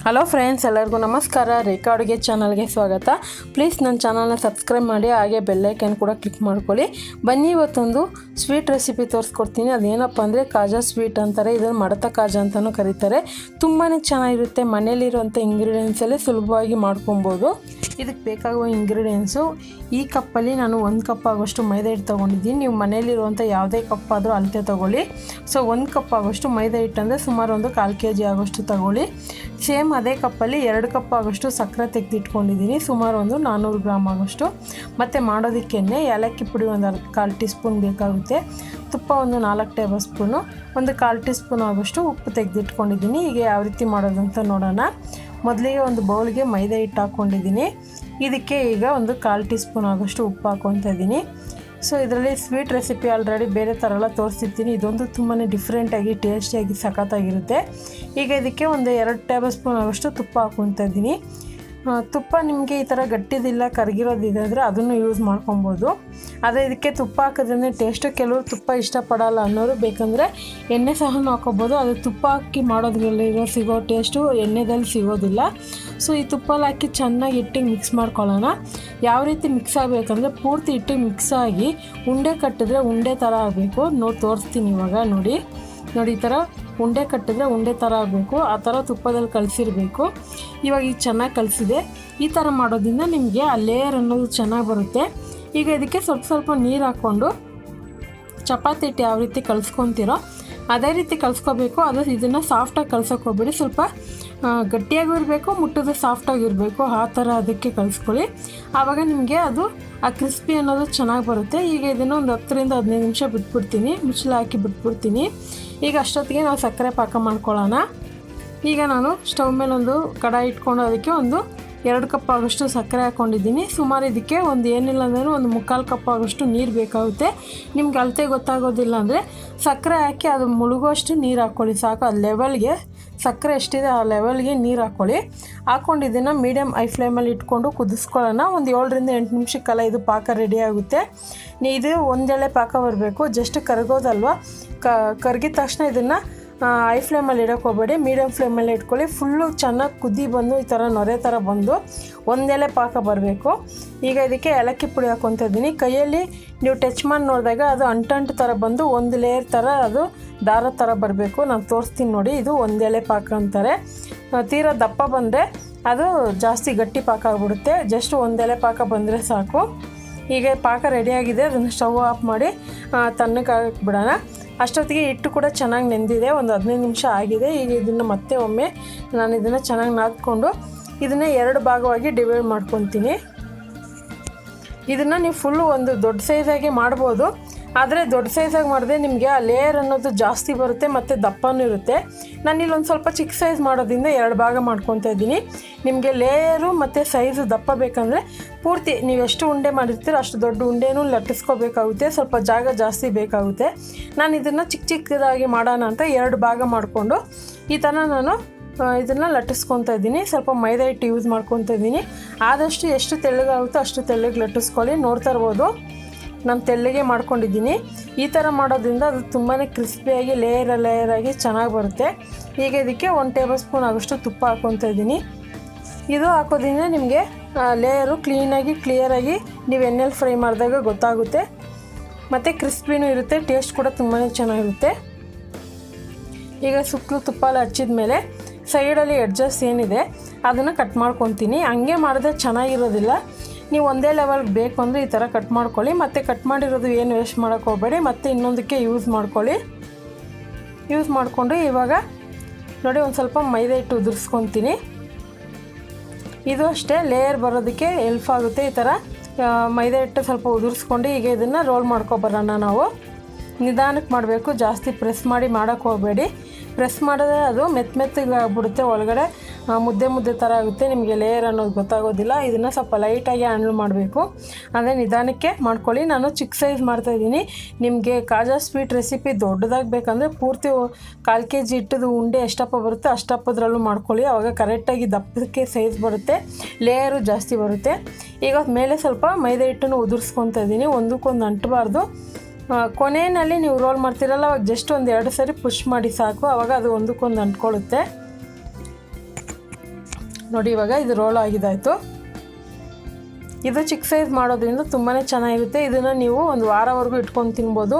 Hello friends, ಎಲ್ಲರಿಗೂ ನಮಸ್ಕಾರ. ರೇಖಾ ಅಡುಗೆ ಚಾನಲ್ಗೆ ಸ್ವಾಗತ. ಪ್ಲೀಸ್ ನನ್ನ ಚಾನಲ್ನ ಸಬ್ಸ್ಕ್ರೈಬ್ ಮಾಡಿ, ಹಾಗೆ ಬೆಲ್ಲೈಕನ್ ಕೂಡ ಕ್ಲಿಕ್ ಮಾಡ್ಕೊಳ್ಳಿ. ಬನ್ನಿ, ಇವತ್ತೊಂದು ಸ್ವೀಟ್ ರೆಸಿಪಿ ತೋರಿಸ್ಕೊಡ್ತೀನಿ. ಅದೇನಪ್ಪ ಅಂದರೆ ಕಾಜಾ ಸ್ವೀಟ್ ಅಂತಾರೆ, ಇದನ್ನು ಮಡತ ಕಾಜಾ ಅಂತಲೂ ಕರೀತಾರೆ. ತುಂಬಾ ಚೆನ್ನಾಗಿರುತ್ತೆ. ಮನೇಲಿರುವಂಥ ಇಂಗ್ರೀಡಿಯೆಂಟ್ಸಲ್ಲೇ ಸುಲಭವಾಗಿ ಮಾಡ್ಕೊಬೋದು. ಇದಕ್ಕೆ ಬೇಕಾಗುವ ಇಂಗ್ರೀಡಿಯೆಂಟ್ಸು ಈ ಕಪ್ಪಲ್ಲಿ ನಾನು 1 ಕಪ್ ಆಗೋಷ್ಟು ಮೈದಾ ಹಿಟ್ಟು ತೊಗೊಂಡಿದ್ದೀನಿ. ನೀವು ಮನೇಲಿರುವಂಥ ಯಾವುದೇ ಕಪ್ ಆದರೂ ಅಳತೆ ತೊಗೊಳ್ಳಿ. ಸೊ 1 ಕಪ್ ಆಗೋಷ್ಟು ಮೈದಾ ಹಿಟ್ಟು ಅಂದರೆ ಸುಮಾರು ಒಂದು 1/4 kg ಆಗೋಷ್ಟು ತೊಗೊಳ್ಳಿ. ಸೇಮ್ ಅದೇ ಕಪ್ಪಲ್ಲಿ 2 ಕಪ್ ಆಗೋಷ್ಟು ಸಕ್ಕರೆ ತೆಗೆದಿಟ್ಕೊಂಡಿದ್ದೀನಿ, ಸುಮಾರು ಒಂದು 400 ಗ್ರಾಮ್ ಆಗೋಷ್ಟು. ಮತ್ತು ಮಾಡೋದಕ್ಕೆ ಏಲಕ್ಕಿ ಪುಡಿ ಒಂದು 1/4 ಟೀ ಸ್ಪೂನ್ ಬೇಕಾಗುತ್ತೆ. ತುಪ್ಪ ಒಂದು 4 ಟೇಬಲ್ ಸ್ಪೂನು, ಒಂದು 1/4 ಟೀ ಸ್ಪೂನ್ ಆಗೋಷ್ಟು ಉಪ್ಪು ತೆಗೆದಿಟ್ಕೊಂಡಿದ್ದೀನಿ. ಈಗ ಯಾವ ರೀತಿ ಮಾಡೋದಂತ ನೋಡೋಣ. ಮೊದಲಿಗೆ ಒಂದು ಬೌಲ್ಗೆ ಮೈದಾ ಹಿಟ್ಟು ಹಾಕ್ಕೊಂಡಿದ್ದೀನಿ. ಇದಕ್ಕೆ ಈಗ ಒಂದು 1/4 ಟೀ ಸ್ಪೂನ್ ಆಗೋಷ್ಟು ಉಪ್ಪು ಹಾಕ್ಕೊತಾ ಇದ್ದೀನಿ. ಸೊ ಇದರಲ್ಲಿ ಸ್ವೀಟ್ ರೆಸಿಪಿ ಆಲ್ರೆಡಿ ಬೇರೆ ಥರ ಎಲ್ಲ ತೋರಿಸಿರ್ತೀನಿ. ಇದೊಂದು ತುಂಬಾ ಡಿಫ್ರೆಂಟಾಗಿ ಟೇಸ್ಟಿಯಾಗಿ ಸಖತ್ತಾಗಿರುತ್ತೆ. ಈಗ ಇದಕ್ಕೆ ಒಂದು 2 ಟೇಬಲ್ ಸ್ಪೂನ್ ಆಗೋಷ್ಟು ತುಪ್ಪ ಹಾಕ್ಕೊತಾ ಇದ್ದೀನಿ. ತುಪ್ಪ ನಿಮಗೆ ಈ ಥರ ಗಟ್ಟಿದಿಲ್ಲ, ಕರಗಿರೋದಿದೆ ಅಂದರೆ ಅದನ್ನು ಯೂಸ್ ಮಾಡ್ಕೊಬೋದು. ಆದರೆ ಇದಕ್ಕೆ ತುಪ್ಪ ಹಾಕೋದ್ರಿಂದ ಟೇಸ್ಟು, ಕೆಲವರು ತುಪ್ಪ ಇಷ್ಟಪಡಲ್ಲ ಅನ್ನೋರು ಬೇಕಂದರೆ ಎಣ್ಣೆ ಸಹ ಹಾಕ್ಕೊಬೋದು. ಅದು ತುಪ್ಪ ಹಾಕಿ ಮಾಡೋದ್ರಲ್ಲಿರೋ ಸಿಗೋ ಟೇಸ್ಟು ಎಣ್ಣೆದಲ್ಲಿ ಸಿಗೋದಿಲ್ಲ. ಸೊ ಈ ತುಪ್ಪಲ್ಲಿ ಹಾಕಿ ಚೆನ್ನಾಗಿ ಹಿಟ್ಟಿಗೆ ಮಿಕ್ಸ್ ಮಾಡ್ಕೊಳ್ಳೋಣ. ಯಾವ ರೀತಿ ಮಿಕ್ಸ್ ಆಗಬೇಕಂದ್ರೆ ಪೂರ್ತಿ ಹಿಟ್ಟಿಗೆ ಮಿಕ್ಸ್ ಆಗಿ ಉಂಡೆ ಕಟ್ಟಿದ್ರೆ ಉಂಡೆ ಥರ ಆಗಬೇಕು. ತೋರಿಸ್ತೀನಿ ಇವಾಗ. ನೋಡಿ ಈ ಥರ ಉಂಡೆ ಕಟ್ಟಿದ್ರೆ ಉಂಡೆ ಥರ ಆಗಬೇಕು. ಆ ಥರ ತುಪ್ಪದಲ್ಲಿ ಕಲಸಿರಬೇಕು. ಇವಾಗ ಈಗ ಚೆನ್ನಾಗಿ ಕಲಿಸಿದೆ. ಈ ಥರ ಮಾಡೋದ್ರಿಂದ ನಿಮಗೆ ಆ ಲೇಯರ್ ಅನ್ನೋದು ಚೆನ್ನಾಗಿ ಬರುತ್ತೆ. ಈಗ ಇದಕ್ಕೆ ಸ್ವಲ್ಪ ನೀರು ಹಾಕ್ಕೊಂಡು ಚಪಾತಿ ಹಿಟ್ಟು ಯಾವ ರೀತಿ ಕಲಿಸ್ಕೊತೀರೋ ಅದೇ ರೀತಿ ಕಲಿಸ್ಕೋಬೇಕು. ಅದು ಇದನ್ನು ಸಾಫ್ಟಾಗಿ ಕಲ್ಸೋಕೆ ಹೋಗ್ಬೇಡಿ, ಸ್ವಲ್ಪ ಗಟ್ಟಿಯಾಗೂ ಇರಬೇಕು, ಮುಟ್ಟೋದು ಸಾಫ್ಟಾಗಿರಬೇಕು. ಆ ಥರ ಅದಕ್ಕೆ ಕಲಿಸ್ಕೊಳ್ಳಿ. ಆವಾಗ ನಿಮಗೆ ಅದು ಆ ಕ್ರಿಸ್ಪಿ ಅನ್ನೋದು ಚೆನ್ನಾಗಿ ಬರುತ್ತೆ. ಈಗ ಇದನ್ನು ಒಂದು 10 ರಿಂದ 15 ನಿಮಿಷ ಬಿಟ್ಬಿಡ್ತೀನಿ, ಮುಚ್ಚಳ ಹಾಕಿ ಬಿಟ್ಬಿಡ್ತೀನಿ. ಈಗ ಅಷ್ಟೊತ್ತಿಗೆ ನಾವು ಸಕ್ಕರೆ ಪಾಕ ಮಾಡ್ಕೊಳ್ಳೋಣ. ಈಗ ನಾನು ಸ್ಟವ್ ಮೇಲೆ ಒಂದು ಕಡಾಯಿ ಇಟ್ಕೊಂಡು ಅದಕ್ಕೆ ಒಂದು 2 ಕಪ್ ಆಗೋಷ್ಟು ಸಕ್ಕರೆ ಹಾಕ್ಕೊಂಡಿದ್ದೀನಿ. ಸುಮಾರು ಇದಕ್ಕೆ ಒಂದು ಏನಿಲ್ಲ ಅಂದರೆ ಒಂದು 3/4 ಕಪ್ ಆಗೋಷ್ಟು ನೀರು ಬೇಕಾಗುತ್ತೆ. ನಿಮ್ಗೆ ಅಳತೆ ಗೊತ್ತಾಗೋದಿಲ್ಲ ಅಂದರೆ ಸಕ್ಕರೆ ಹಾಕಿ ಅದು ಮುಳುಗೋಷ್ಟು ನೀರು ಹಾಕ್ಕೊಳ್ಳಿ ಸಾಕು. ಅದು ಲೆವೆಲ್ಗೆ ಸಕ್ಕರೆ ಎಷ್ಟಿದೆ ಆ ಲೆವೆಲ್ಗೆ ನೀರು ಹಾಕ್ಕೊಂಡು ಇದನ್ನು ಮೀಡಿಯಮ್ ಐ ಫ್ಲೇಮಲ್ಲಿ ಇಟ್ಕೊಂಡು ಕುದಿಸ್ಕೊಳ್ಳೋಣ. ಒಂದು 7 ರಿಂದ 8 ನಿಮಿಷಕ್ಕೆಲ್ಲ ಇದು ಪಾಕ ರೆಡಿ ಆಗುತ್ತೆ. ಇದು ಒಂದೆಳೆ ಪಾಕ ಬರಬೇಕು, ಜಸ್ಟ್ ಕರಗೋದಲ್ವ. ಕರಗಿದ ತಕ್ಷಣ ಇದನ್ನು ಐ ಫ್ಲೇಮಲ್ಲಿ ಇಡೋಕೆ ಹೋಗಬೇಡಿ, ಮೀಡಿಯಮ್ ಫ್ಲೇಮಲ್ಲಿ ಇಟ್ಕೊಳ್ಳಿ. ಫುಲ್ಲು ಚೆನ್ನಾಗಿ ಕುದಿ ಬಂದು ಈ ಥರ ನೊರೆ ಥರ ಬಂದು ಒಂದೆಲೆ ಪಾಕ ಬರಬೇಕು. ಈಗ ಇದಕ್ಕೆ ಏಲಕ್ಕಿ ಪುಡಿ ಹಾಕ್ಕೊತಾ ಇದ್ದೀನಿ. ಕೈಯಲ್ಲಿ ನೀವು ಟಚ್ ಮಾಡಿ ನೋಡಿದಾಗ ಅದು ಅಂಟು ಥರ ಬಂದು ಒಂದು ಲೇಯರ್ ಥರ ಅದು ದಾರ ಥರ ಬರಬೇಕು. ನಾನು ತೋರಿಸ್ತೀನಿ ನೋಡಿ. ಇದು ಒಂದೆಲೆ ಪಾಕ ಅಂತಾರೆ. ತೀರಾ ದಪ್ಪ ಬಂದರೆ ಅದು ಜಾಸ್ತಿ ಗಟ್ಟಿ ಪಾಕ ಆಗಿಬಿಡುತ್ತೆ. ಜಸ್ಟ್ ಒಂದೆಲೆ ಪಾಕ ಬಂದರೆ ಸಾಕು. ಈಗ ಪಾಕ ರೆಡಿಯಾಗಿದೆ. ಅದನ್ನು ಸ್ಟವ್ ಆಫ್ ಮಾಡಿ ತಣ್ಣಗೆ ಬಿಡೋಣ. ಅಷ್ಟೊತ್ತಿಗೆ ಹಿಟ್ಟು ಕೂಡ ಚೆನ್ನಾಗಿ ನೆಂದಿದೆ, ಒಂದು 15 ನಿಮಿಷ ಆಗಿದೆ. ಈಗ ಇದನ್ನು ಮತ್ತೆ ಒಮ್ಮೆ ನಾನು ಇದನ್ನು ಚೆನ್ನಾಗಿ ನಾದ್ಕೊಂಡು ಇದನ್ನು 2 ಭಾಗವಾಗಿ ಡಿವೈಡ್ ಮಾಡ್ಕೊತೀನಿ. ಇದನ್ನು ನೀವು ಫುಲ್ಲು ಒಂದು ದೊಡ್ಡ ಸೈಜಾಗಿ ಮಾಡ್ಬೋದು. ಆದರೆ ದೊಡ್ಡ ಸೈಜಾಗಿ ಮಾಡಿದ್ರೆ ನಿಮಗೆ ಆ ಲೇಯರ್ ಅನ್ನೋದು ಜಾಸ್ತಿ ಬರುತ್ತೆ ಮತ್ತು ದಪ್ಪನೂ ಇರುತ್ತೆ. ನಾನಿಲ್ಲಿ ಒಂದು ಸ್ವಲ್ಪ ಚಿಕ್ಕ ಸೈಜ್ ಮಾಡೋದ್ರಿಂದ 2 ಭಾಗ ಮಾಡ್ಕೊತಾ ಇದ್ದೀನಿ. ನಿಮಗೆ ಲೇಯರು ಮತ್ತು ಸೈಜು ದಪ್ಪ ಬೇಕಂದರೆ ಪೂರ್ತಿ ನೀವು ಎಷ್ಟು ಉಂಡೆ ಮಾಡಿರ್ತೀರೋ ಅಷ್ಟು ದೊಡ್ಡ ಉಂಡೆನೂ ಲಟ್ಟಿಸ್ಕೋಬೇಕಾಗುತ್ತೆ, ಸ್ವಲ್ಪ ಜಾಗ ಜಾಸ್ತಿ ಬೇಕಾಗುತ್ತೆ. ನಾನು ಇದನ್ನು ಚಿಕ್ಕದಾಗಿ ಮಾಡೋಣ ಅಂತ 2 ಭಾಗ ಮಾಡಿಕೊಂಡು ಈ ಥರ ನಾನು ಇದನ್ನು ಲಟ್ಟಿಸ್ಕೊತಾ ಇದ್ದೀನಿ. ಸ್ವಲ್ಪ ಮೈದಾ ಹಿಟ್ಟು ಯೂಸ್ ಮಾಡ್ಕೊತಾ ಇದ್ದೀನಿ. ಆದಷ್ಟು ಎಷ್ಟು ತೆಳ್ಳಗಾಗುತ್ತೋ ಅಷ್ಟು ತೆಳ್ಳಗೆ ಲಟ್ಟಿಸ್ಕೊಳ್ಳಿ. ನೋಡ್ತಾ ಇರ್ಬೋದು ನಾನು ತೆಳ್ಳಗೆ ಮಾಡ್ಕೊಂಡಿದ್ದೀನಿ. ಈ ಥರ ಮಾಡೋದ್ರಿಂದ ಅದು ತುಂಬಾ ಕ್ರಿಸ್ಪಿಯಾಗಿ ಲೇಯರ್ ಆಗಿ ಚೆನ್ನಾಗಿ ಬರುತ್ತೆ. ಈಗ ಇದಕ್ಕೆ 1 ಟೇಬಲ್ ಸ್ಪೂನ್ ಆಗೋಷ್ಟು ತುಪ್ಪ ಹಾಕ್ಕೊತಾ ಇದ್ದೀನಿ. ಇದು ಹಾಕೋದ್ರಿಂದ ನಿಮಗೆ ಲೇಯರು ಕ್ಲಿಯರಾಗಿ ನೀವು ಎಣ್ಣೆಲಿ ಫ್ರೈ ಮಾಡಿದಾಗ ಗೊತ್ತಾಗುತ್ತೆ. ಮತ್ತು ಕ್ರಿಸ್ಪಿನೂ ಇರುತ್ತೆ, ಟೇಸ್ಟ್ ಕೂಡ ತುಂಬಾ ಚೆನ್ನಾಗಿರುತ್ತೆ. ಈಗ ಸುತ್ತಲೂ ತುಪ್ಪ ಎಲ್ಲ ಹಚ್ಚಿದ ಮೇಲೆ ಸೈಡಲ್ಲಿ ಎಡ್ಜಸ್ ಏನಿದೆ ಅದನ್ನು ಕಟ್ ಮಾಡ್ಕೊತೀನಿ. ಹಂಗೆ ಮಾಡಿದ್ರೆ ಚೆನ್ನಾಗಿರೋದಿಲ್ಲ. ನೀವು ಒಂದೇ ಲೆವೆಲ್ಗೆ ಬೇಕು ಅಂದರೆ ಈ ಥರ ಕಟ್ ಮಾಡ್ಕೊಳ್ಳಿ. ಮತ್ತು ಕಟ್ ಮಾಡಿರೋದು ಏನು ವೇಸ್ಟ್ ಮಾಡೋಕ್ಕೆ ಹೋಗಬೇಡಿ, ಮತ್ತು ಇನ್ನೊಂದಕ್ಕೆ ಯೂಸ್ ಮಾಡಿಕೊಂಡು ಇವಾಗ ನೋಡಿ ಒಂದು ಸ್ವಲ್ಪ ಮೈದಾ ಹಿಟ್ಟು ಉದುರಿಸ್ಕೊತೀನಿ. ಇದು ಅಷ್ಟೇ ಲೇಯರ್ ಬರೋದಕ್ಕೆ ಹೆಲ್ಪ್ ಆಗುತ್ತೆ. ಈ ಥರ ಮೈದಾ ಹಿಟ್ಟು ಸ್ವಲ್ಪ ಉದುರಿಸ್ಕೊಂಡು ಈಗ ಇದನ್ನು ರೋಲ್ ಮಾಡ್ಕೊಬರೋಣ. ನಾವು ನಿಧಾನಕ್ಕೆ ಮಾಡಬೇಕು, ಜಾಸ್ತಿ ಪ್ರೆಸ್ ಮಾಡಿ ಮಾಡೋಕ್ಕೆ ಹೋಗಬೇಡಿ. ಪ್ರೆಸ್ ಮಾಡಿದ್ರೆ ಅದು ಮೆತ್ತಗೆ ಆಗಿಬಿಡುತ್ತೆ, ಒಳಗಡೆ ಮುದ್ದೆ ಥರ ಆಗುತ್ತೆ, ನಿಮಗೆ ಲೇಯರ್ ಅನ್ನೋದು ಗೊತ್ತಾಗೋದಿಲ್ಲ. ಇದನ್ನು ಸ್ವಲ್ಪ ಲೈಟಾಗಿ ಹ್ಯಾಂಡಲ್ ಮಾಡಬೇಕು, ಅಂದರೆ ನಿಧಾನಕ್ಕೆ ಮಾಡ್ಕೊಳ್ಳಿ. ನಾನು ಚಿಕ್ಕ ಸೈಜ್ ಮಾಡ್ತಾಯಿದ್ದೀನಿ. ನಿಮಗೆ ಕಾಜಾ ಸ್ವೀಟ್ ರೆಸಿಪಿ ದೊಡ್ಡದಾಗಿ ಬೇಕಂದರೆ ಪೂರ್ತಿ 1/4 kg ಹಿಟ್ಟದು ಉಂಡೆ ಎಷ್ಟಪ್ಪ ಬರುತ್ತೆ ಅಷ್ಟಪ್ಪದ್ರಲ್ಲೂ ಮಾಡ್ಕೊಳ್ಳಿ. ಆವಾಗ ಕರೆಕ್ಟಾಗಿ ದಪ್ಪಕ್ಕೆ ಸೈಜ್ ಬರುತ್ತೆ, ಲೇಯರು ಜಾಸ್ತಿ ಬರುತ್ತೆ. ಈಗ ಮೇಲೆ ಸ್ವಲ್ಪ ಮೈದಾ ಹಿಟ್ಟನ್ನು ಉದುರಿಸ್ಕೊತಾ ಇದ್ದೀನಿ, ಒಂದಕ್ಕೊಂದು ಅಂಟಬಾರ್ದು. ಕೊನೆಯಲ್ಲಿ ನೀವು ರೋಲ್ ಮಾಡ್ತೀರಲ್ಲ ಅವಾಗ ಜಸ್ಟ್ ಒಂದು 2 ಸರಿ ಪುಷ್ ಮಾಡಿ ಸಾಕು, ಆವಾಗ ಅದು ಒಂದಕ್ಕೊಂದು ಅಂಟ್ಕೊಳ್ಳುತ್ತೆ. ನೋಡಿ ಇವಾಗ ಇದು ರೋಲ್ ಆಗಿದ್ದಾಯಿತು. ಇದು ಚಿಕ್ಕ ಸೈಜ್ ಮಾಡೋದ್ರಿಂದ ತುಂಬಾ ಚೆನ್ನಾಗಿರುತ್ತೆ. ಇದನ್ನು ನೀವು ಒಂದು ವಾರವರೆಗೂ ಇಟ್ಕೊಂಡು ತಿನ್ಬೋದು.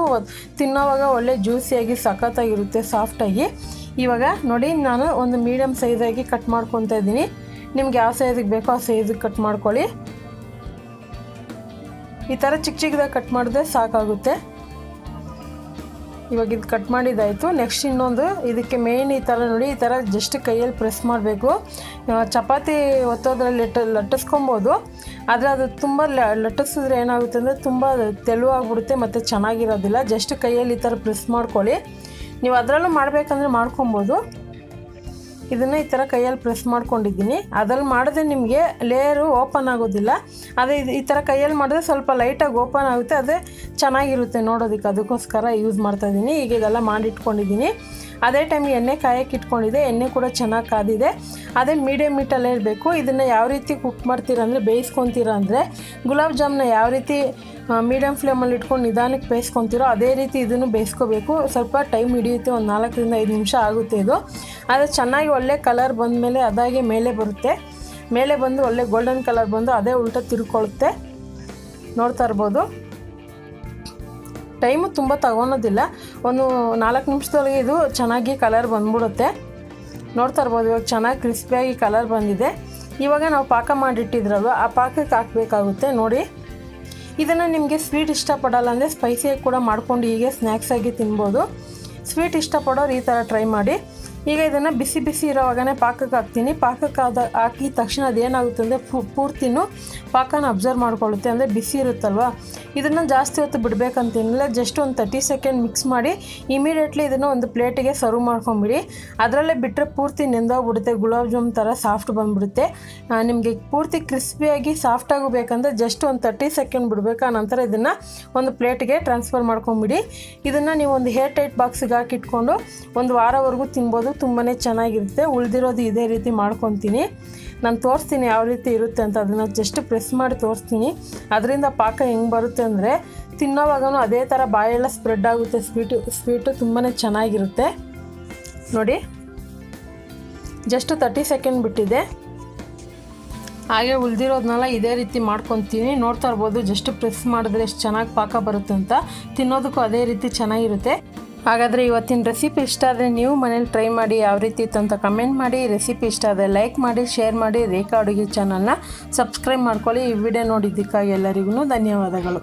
ತಿನ್ನೋವಾಗ ಒಳ್ಳೆ ಜ್ಯೂಸಿಯಾಗಿ ಸಖತ್ತಾಗಿರುತ್ತೆ, ಸಾಫ್ಟಾಗಿ. ಇವಾಗ ನೋಡಿ ನಾನು ಒಂದು ಮೀಡಿಯಮ್ ಸೈಜಾಗಿ ಕಟ್ ಮಾಡ್ಕೊತಾ ಇದ್ದೀನಿ. ನಿಮ್ಗೆ ಯಾವ ಸೈಜಿಗೆ ಬೇಕೋ ಆ ಸೈಜಿಗೆ ಕಟ್ ಮಾಡ್ಕೊಳ್ಳಿ. ಈ ಥರ ಚಿಕ್ಕ ಚಿಕ್ಕದಾಗಿ ಕಟ್ ಮಾಡಿದ್ರೆ ಸಾಕಾಗುತ್ತೆ. ಇವಾಗ ಇದು ಕಟ್ ಮಾಡಿದ್ದಾಯಿತು. ನೆಕ್ಸ್ಟ್ ಇನ್ನೊಂದು ಇದಕ್ಕೆ ಮೇಯ್ನ್ ಈ ಥರ ನೋಡಿ, ಈ ಥರ ಜಸ್ಟ್ ಕೈಯಲ್ಲಿ ಪ್ರೆಸ್ ಮಾಡಬೇಕು. ಚಪಾತಿ ಒತ್ತೋದ್ರಲ್ಲಿ ಲಟ್ಟಿಸ್ಕೊಬೋದು, ಆದರೆ ಅದು ತುಂಬ ಲಟ್ಟಿಸಿದ್ರೆ ಏನಾಗುತ್ತೆ ಅಂದರೆ ತುಂಬ ತೆಳುವಾಗ್ಬಿಡುತ್ತೆ ಮತ್ತು ಚೆನ್ನಾಗಿರೋದಿಲ್ಲ. ಜಸ್ಟ್ ಕೈಯಲ್ಲಿ ಈ ಥರ ಪ್ರೆಸ್ ಮಾಡ್ಕೊಳ್ಳಿ. ನೀವು ಅದರಲ್ಲೂ ಮಾಡಬೇಕಂದ್ರೆ ಮಾಡ್ಕೊಬೋದು. ಇದನ್ನು ಈ ಥರ ಕೈಯಲ್ಲಿ ಪ್ರೆಸ್ ಮಾಡ್ಕೊಂಡಿದ್ದೀನಿ. ಅದ್ರಲ್ಲಿ ಮಾಡಿದ್ರೆ ನಿಮಗೆ ಲೇಯರು ಓಪನ್ ಆಗೋದಿಲ್ಲ. ಅದೇ ಈ ಥರ ಕೈಯಲ್ಲಿ ಮಾಡಿದ್ರೆ ಸ್ವಲ್ಪ ಲೈಟಾಗಿ ಓಪನ್ ಆಗುತ್ತೆ, ಅದೇ ಚೆನ್ನಾಗಿರುತ್ತೆ ನೋಡೋದಕ್ಕೆ. ಅದಕ್ಕೋಸ್ಕರ ಯೂಸ್ ಮಾಡ್ತಾಯಿದ್ದೀನಿ. ಈಗ ಇದೆಲ್ಲ ಮಾಡಿಟ್ಕೊಂಡಿದ್ದೀನಿ. ಅದೇ ಟೈಮಿಗೆ ಎಣ್ಣೆ ಕಾಯಕ್ಕೆ ಇಟ್ಕೊಂಡಿದ್ದೆ. ಎಣ್ಣೆ ಕೂಡ ಚೆನ್ನಾಗಿ ಕಾದಿದೆ. ಅದೇ ಮೀಡಿಯಮ್ ಹೀಟಲ್ಲೇ ಇರಬೇಕು. ಇದನ್ನು ಯಾವ ರೀತಿ ಕುಕ್ ಮಾಡ್ತೀರಾ ಅಂದರೆ, ಬೇಯಿಸ್ಕೊತೀರಾ ಅಂದರೆ, ಗುಲಾಬ್ ಜಾಮ್ನ ಯಾವ ರೀತಿ ಮೀಡಿಯಮ್ ಫ್ಲೇಮಲ್ಲಿ ಇಟ್ಕೊಂಡು ನಿಧಾನಕ್ಕೆ ಬೇಯಿಸ್ಕೊತೀರೋ ಅದೇ ರೀತಿ ಇದನ್ನು ಬೇಯಿಸ್ಕೋಬೇಕು. ಸ್ವಲ್ಪ ಟೈಮ್ ಹಿಡಿಯುತ್ತೆ, ಒಂದು 4 ರಿಂದ 5 ನಿಮಿಷ ಆಗುತ್ತೆ ಇದು. ಆದರೆ ಚೆನ್ನಾಗಿ ಒಳ್ಳೆ ಕಲರ್ ಬಂದಮೇಲೆ ಅದಾಗೆ ಮೇಲೆ ಬರುತ್ತೆ. ಮೇಲೆ ಬಂದು ಒಳ್ಳೆ ಗೋಲ್ಡನ್ ಕಲರ್ ಬಂದು ಅದೇ ಉಲ್ಟ ತಿರ್ಕೊಳ್ಳುತ್ತೆ. ನೋಡ್ತಾ ಇರ್ಬೋದು. ಟೈಮು ತುಂಬ ತಗೊಳೋದಿಲ್ಲ, ಒಂದು 4 ನಿಮಿಷದೊಳಗೆ ಇದು ಚೆನ್ನಾಗಿ ಕಲರ್ ಬಂದ್ಬಿಡುತ್ತೆ. ನೋಡ್ತಾ ಇರ್ಬೋದು. ಇವಾಗ ಚೆನ್ನಾಗಿ ಕ್ರಿಸ್ಪಿಯಾಗಿ ಕಲರ್ ಬಂದಿದೆ. ಇವಾಗ ನಾವು ಪಾಕ ಮಾಡಿಟ್ಟಿದ್ರಲ್ವ, ಆ ಪಾಕಕ್ಕೆ ಹಾಕಬೇಕಾಗುತ್ತೆ. ನೋಡಿ, ಇದನ್ನು ನಿಮಗೆ ಸ್ವೀಟ್ ಇಷ್ಟಪಡಲ್ಲ ಅಂದರೆ ಸ್ಪೈಸಿಯಾಗಿ ಕೂಡ ಮಾಡ್ಕೊಂಡು ಹೀಗೆ ಸ್ನ್ಯಾಕ್ಸಾಗಿ ತಿನ್ಬೋದು. ಸ್ವೀಟ್ ಇಷ್ಟಪಡೋರು ಈ ಥರ ಟ್ರೈ ಮಾಡಿ. ಈಗ ಇದನ್ನು ಬಿಸಿ ಬಿಸಿ ಇರೋವಾಗನೇ ಪಾಕಕ್ಕೆ ಹಾಕ್ತೀನಿ. ಪಾಕಕ್ಕೆ ಹಾಕಿದ ತಕ್ಷಣ ಅದೇನಾಗುತ್ತೆ ಅಂದರೆ ಪೂರ್ತಿನೂ ಪಾಕನ ಅಬ್ಸರ್ವ್ ಮಾಡ್ಕೊಳ್ಳುತ್ತೆ. ಅಂದರೆ ಬಿಸಿ ಇರುತ್ತಲ್ವ, ಇದನ್ನು ಜಾಸ್ತಿ ಹೊತ್ತು ಬಿಡಬೇಕಂತೇನಿಲ್ಲ. ಜಸ್ಟ್ ಒಂದು 30 ಸೆಕೆಂಡ್ ಮಿಕ್ಸ್ ಮಾಡಿ ಇಮಿಡಿಯೇಟ್ಲಿ ಇದನ್ನು ಒಂದು ಪ್ಲೇಟಿಗೆ ಸರ್ವ್ ಮಾಡ್ಕೊಂಬಿಡಿ. ಅದರಲ್ಲೇ ಬಿಟ್ಟರೆ ಪೂರ್ತಿ ನೆಂದೋಗ್ಬಿಡುತ್ತೆ. ಗುಲಾಬ್ ಜಾಮ್ ಥರ ಸಾಫ್ಟ್ ಬಂದುಬಿಡುತ್ತೆ. ನಿಮಗೆ ಪೂರ್ತಿ ಕ್ರಿಸ್ಪಿಯಾಗಿ ಸಾಫ್ಟಾಗೂ ಬೇಕಂದರೆ ಜಸ್ಟ್ ಒಂದು 30 ಸೆಕೆಂಡ್ ಬಿಡಬೇಕು. ಆ ನಂತರ ಇದನ್ನು ಒಂದು ಪ್ಲೇಟಿಗೆ ಟ್ರಾನ್ಸ್ಫರ್ ಮಾಡ್ಕೊಂಬಿಡಿ. ಇದನ್ನು ನೀವು ಒಂದು ಹೇರ್ ಟೈಟ್ ಬಾಕ್ಸಿಗೆ ಹಾಕಿಟ್ಕೊಂಡು ಒಂದು ವಾರವರೆಗೂ ತಿನ್ಬೋದು. ತುಂಬಾ ಚೆನ್ನಾಗಿರುತ್ತೆ. ಉಳಿದಿರೋದು ಇದೇ ರೀತಿ ಮಾಡ್ಕೊತೀನಿ. ನಾನು ತೋರಿಸ್ತೀನಿ ಯಾವ ರೀತಿ ಇರುತ್ತೆ ಅಂತ. ಅದನ್ನು ಜಸ್ಟ್ ಪ್ರೆಸ್ ಮಾಡಿ ತೋರಿಸ್ತೀನಿ. ಅದರಿಂದ ಪಾಕ ಹೆಂಗೆ ಬರುತ್ತೆ ಅಂದರೆ, ತಿನ್ನೋವಾಗೂ ಅದೇ ಥರ ಬಾಯೆಲ್ಲ ಸ್ಪ್ರೆಡ್ ಆಗುತ್ತೆ. ಸ್ವೀಟು ತುಂಬಾ ಚೆನ್ನಾಗಿರುತ್ತೆ. ನೋಡಿ, ಜಸ್ಟ್ 30 ಸೆಕೆಂಡ್ ಬಿಟ್ಟಿದೆ. ಹಾಗೆ ಉಳಿದಿರೋದನ್ನೆಲ್ಲ ಇದೇ ರೀತಿ ಮಾಡ್ಕೊತೀನಿ. ನೋಡ್ತಾ ಇರ್ಬೋದು, ಜಸ್ಟ್ ಪ್ರೆಸ್ ಮಾಡಿದ್ರೆ ಎಷ್ಟು ಚೆನ್ನಾಗಿ ಪಾಕ ಬರುತ್ತೆ ಅಂತ. ತಿನ್ನೋದಕ್ಕೂ ಅದೇ ರೀತಿ ಚೆನ್ನಾಗಿರುತ್ತೆ. ಹಾಗಾದರೆ ಇವತ್ತಿನ ರೆಸಿಪಿ ಇಷ್ಟ ಆದರೆ ನೀವು ಮನೇಲಿ ಟ್ರೈ ಮಾಡಿ. ಯಾವ ರೀತಿ ಇತ್ತು ಅಂತ ಕಮೆಂಟ್ ಮಾಡಿ. ರೆಸಿಪಿ ಇಷ್ಟ ಆದರೆ ಲೈಕ್ ಮಾಡಿ, ಶೇರ್ ಮಾಡಿ. ರೇಖಾ ಅಡುಗೆ ಚಾನಲ್ನ ಸಬ್ಸ್ಕ್ರೈಬ್ ಮಾಡ್ಕೊಳ್ಳಿ. ಈ ವಿಡಿಯೋ ನೋಡಿದ್ದಕ್ಕಾಗಿ ಎಲ್ಲರಿಗೂ ಧನ್ಯವಾದಗಳು.